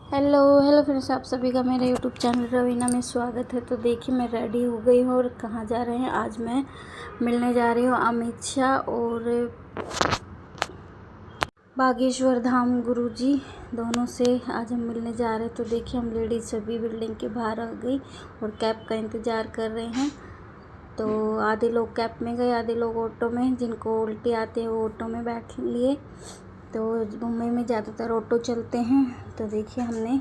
Hello hello friends, आप सभी का मेरे यूट्यूब चैनल रवीना में स्वागत है। तो देखिए, मैं रेडी हो गई हूँ और कहाँ जा रहे हैं। आज मैं मिलने जा रही हूँ अमित शाह और बागेश्वर धाम गुरुजी, दोनों से आज हम मिलने जा रहे हैं। तो देखिए, हम लेडीज़ सभी बिल्डिंग के बाहर आ गई और कैब का इंतज़ार कर रहे हैं। तो आधे लोग कैब में गए, आधे लोग ऑटो में। जिनको उल्टी आते हैं वो ऑटो में बैठ लिए। तो मुंबई में ज़्यादातर ऑटो चलते हैं। तो देखिए हमने,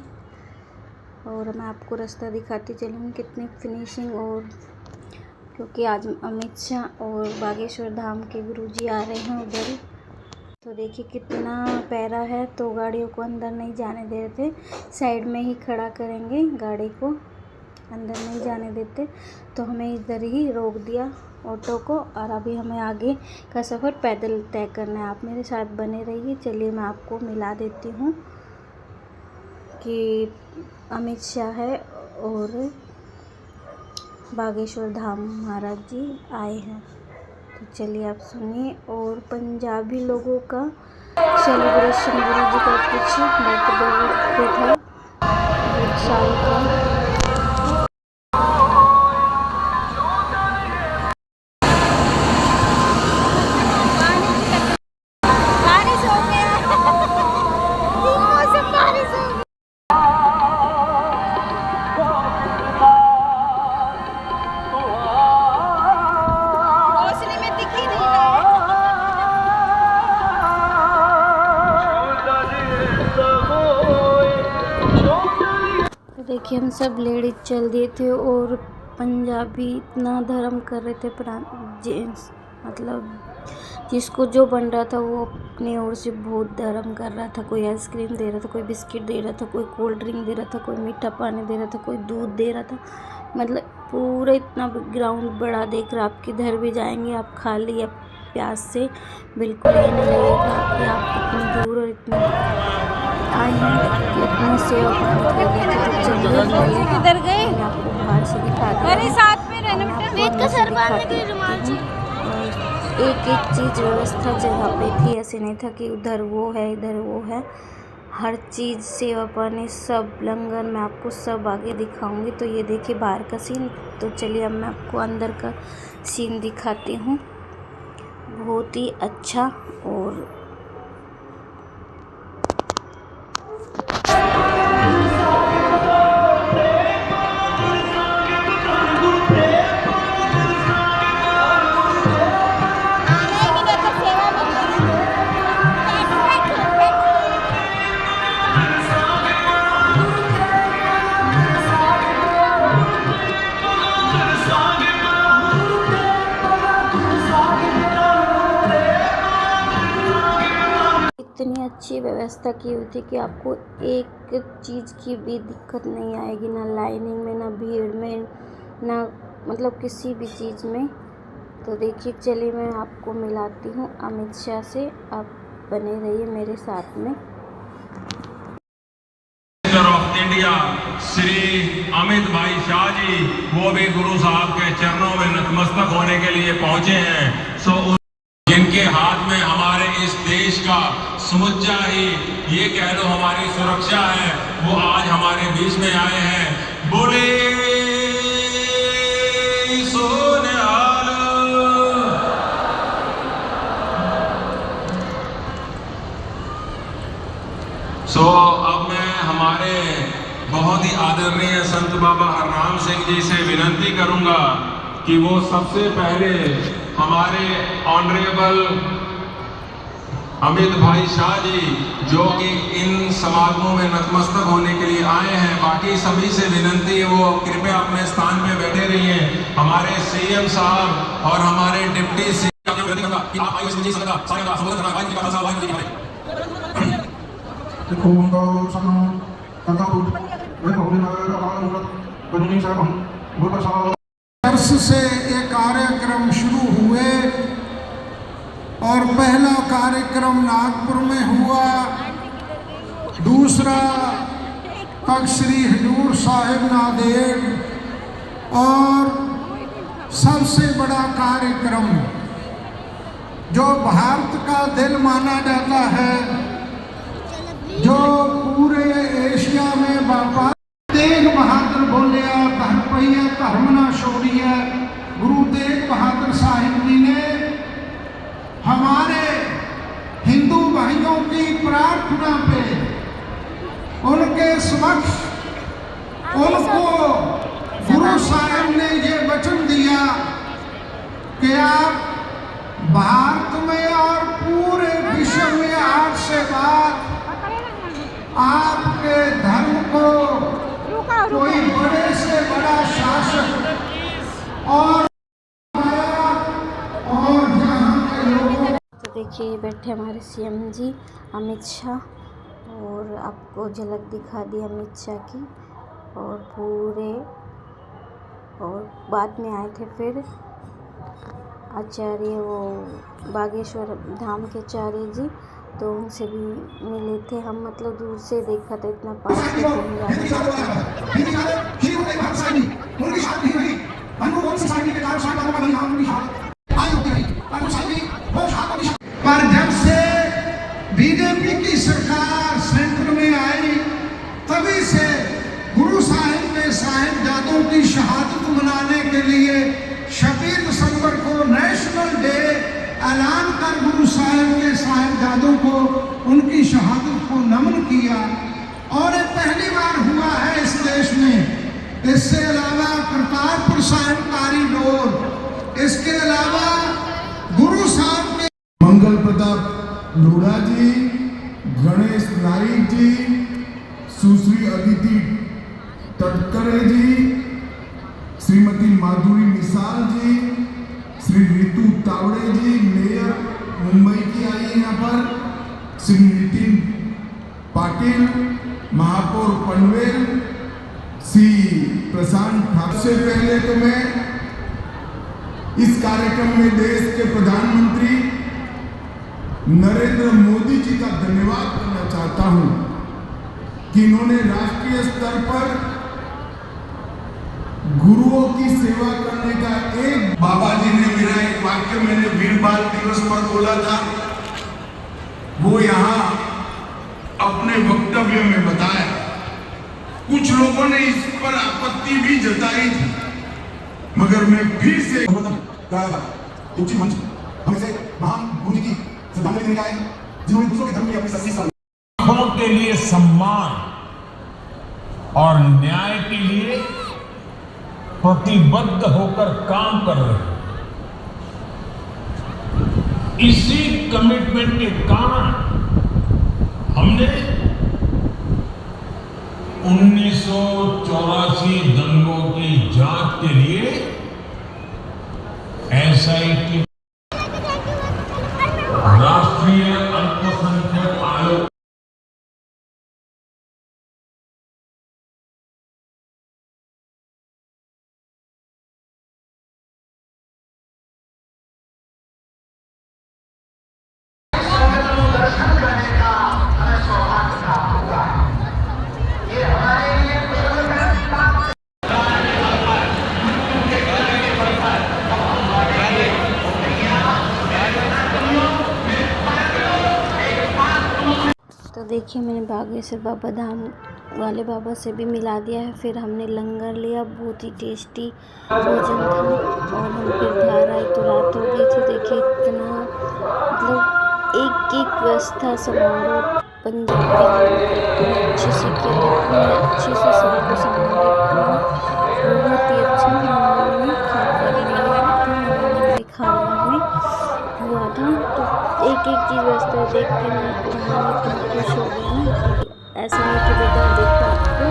और मैं आपको रास्ता दिखाती चलूँगी कितनी फिनिशिंग। और क्योंकि आज अमित शाह और बागेश्वर धाम के गुरुजी आ रहे हैं उधर। तो देखिए कितना प्यारा है। तो गाड़ियों को अंदर नहीं जाने दे रहे थे, साइड में ही खड़ा करेंगे, गाड़ी को अंदर नहीं जाने देते। तो हमें इधर ही रोक दिया ऑटो को। और अभी हमें आगे का सफ़र पैदल तय करना है। आप मेरे साथ बने रहिए। चलिए मैं आपको मिला देती हूँ कि अमित शाह है और बागेश्वर धाम महाराज जी आए हैं। तो चलिए आप सुनिए। और पंजाबी लोगों का सेलिब्रेशन गुरु जी का कुछ बर्थडे था, 1 साल का। देखिए हम सब लेडीज चल दिए थे और पंजाबी इतना धर्म कर रहे थे। जेंट्स मतलब जिसको जो बन रहा था वो अपनी ओर से बहुत धर्म कर रहा था। कोई आइसक्रीम दे रहा था, कोई बिस्किट दे रहा था, कोई कोल्ड ड्रिंक दे रहा था, कोई मीठा पानी दे रहा था, कोई दूध दे रहा था। मतलब पूरा इतना ग्राउंड बड़ा देख रहा, आप किधर भी जाएंगे आप खाली या प्यास से बिल्कुल ही नहीं लगेगा कि आप इतनी दूर और इतनी आए हैं कि इतनी सेवा पानी कर रहे थे। तो चलिए किधर गए, आपको बाहर से दिखा दिया। अरे साथ में रहना बेटा, वेद का सर बांधने के रुमाल से। एक एक चीज़ व्यवस्था जगह पे थी। ऐसे नहीं था कि उधर वो है इधर वो है। हर चीज़ सेवा पानी सब लंगर मैं आपको सब आगे दिखाऊंगी। तो ये देखिए बाहर का सीन। तो चलिए अब मैं आपको अंदर का सीन दिखाती हूँ। बहुत ही अच्छा। और इतनी अच्छी व्यवस्था की हुई थी कि आपको एक चीज़ की भी दिक्कत नहीं आएगी, ना लाइनिंग में, ना भीड़ में, ना मतलब किसी भी चीज़ में। तो देखिए चलिए मैं आपको मिलाती हूँ अमित शाह से। आप बने रहिए मेरे साथ में। ऑफ इंडिया श्री अमित भाई शाह जी, वो भी गुरु साहब के चरणों में नतमस्तक होने के लिए पहुंचे हैं। जिनके हाथ में हमारे इस देश का समुच्चा ही ये कह लो हमारी सुरक्षा है, वो आज हमारे बीच में आए हैं। बोले सोनिहाल। अब मैं हमारे बहुत ही आदरणीय संत बाबा हरनाम सिंह जी से विनती करूंगा कि वो सबसे पहले हमारे ऑनरेबल अमित भाई शाह जी, जो कि इन समागमों में नतमस्तक होने के लिए आए हैं, बाकी सभी से विनती है वो कृपया अपने स्थान पे बैठे रहिए। हमारे सीएम साहब और हमारे डिप्टी सीएम वर्ष से ये कार्यक्रम शुरू हुए और पहला कार्यक्रम नागपुर में हुआ, दूसरा तख्त श्री हजूर साहिब नांदेड़, और सबसे बड़ा कार्यक्रम जो भारत का दिल माना जाता है, जो पूरे एशिया में बापा तेग बहादुर बोलिया धर पहिया धर्म ना छोड़िया। गुरु तेग बहादुर साहिब जी ने हमारे हिंदू भाइयों की प्रार्थना पे उनके समक्ष उनको गुरु साहिब ने ये वचन दिया कि आप भारत में और पूरे विश्व में आज से बाद आपके धर्म को कोई बड़े से बड़ा शासक और जहां के लोगों। तो देखिए ये बैठे हमारे सीएम जी अमित शाह, और आपको झलक दिखा दी अमित शाह की। और पूरे और बाद में आए थे फिर आचार्य वो बागेश्वर धाम के आचार्य जी, तो उनसे भी मिले थे हम। मतलब दूर से देखा था, इतना पास से घूम पर जब से बीजेपी की सरकार सेंटर में आई तभी से गुरु साहिब ने साहिबजादों की शहादत मनाने के लिए 26 दिसंबर को नेशनल डे ऐलान कर गुरु साहिब के साहिबजादों को उनकी शहादत को नमन किया। और ये पहली बार हुआ है इस देश में। इससे अलावा करतारपुर साहिब कॉरिडोर, इसके अलावा गुरु साहब के मंगल प्रताप लोढ़ा जी, गणेश नाइक जी, सुश्री अदिति तटकरे जी, श्रीमती माधुरी मिसाल जी, श्री ऋतु तावड़े जी, मेयर मुंबई की आई है यहाँ पर, श्री नितिन पाटिल, महापौर पनवेल, श्री प्रशांत ठाकुर। से पहले तो मैं इस कार्यक्रम में देश के प्रधानमंत्री नरेंद्र मोदी जी का धन्यवाद करना चाहता हूं कि इन्होंने राष्ट्रीय स्तर पर गुरुओं की सेवा करने का एक। बाबा जी ने मेरा एक वाक्य मैंने वीर बाल दिवस पर बोला था, वो यहाँ अपने वक्तव्य में बताया। कुछ लोगों ने इस पर आपत्ति भी जताई थी, मगर मैं फिर से उचित मंच हमें से महान गुरु की श्रद्धांजलि देने आए, जिन्होंने दूसरों के धर्म की अपनी 80 साल के लिए सम्मान और न्याय के लिए प्रतिबद्ध होकर काम कर रहे हैं। इसी कमिटमेंट के कारण हमने 1984 दंगों की जांच के लिए एसआईटी राष्ट्रीय अल्पसंख्यक आयोग तो देखिए मैंने बागेश्वर बाबा धाम वाले बाबा से भी मिला दिया है। फिर हमने लंगर लिया, बहुत ही टेस्टी भोजन था। और हम फिर घर आए तो रात हो गई थी। देखिए इतना मतलब एक व्यवस्था समारोह पंजाबी इतने अच्छे से किया, इतने अच्छे से सबको संभाला, बहुत ही अच्छा हमने खा कर भी खाना में हुआ था। तो एक चीज़ व्यवस्था देख के मैं इतना खुश हो गई ना, ऐसा नहीं कि बेटा देखो आपको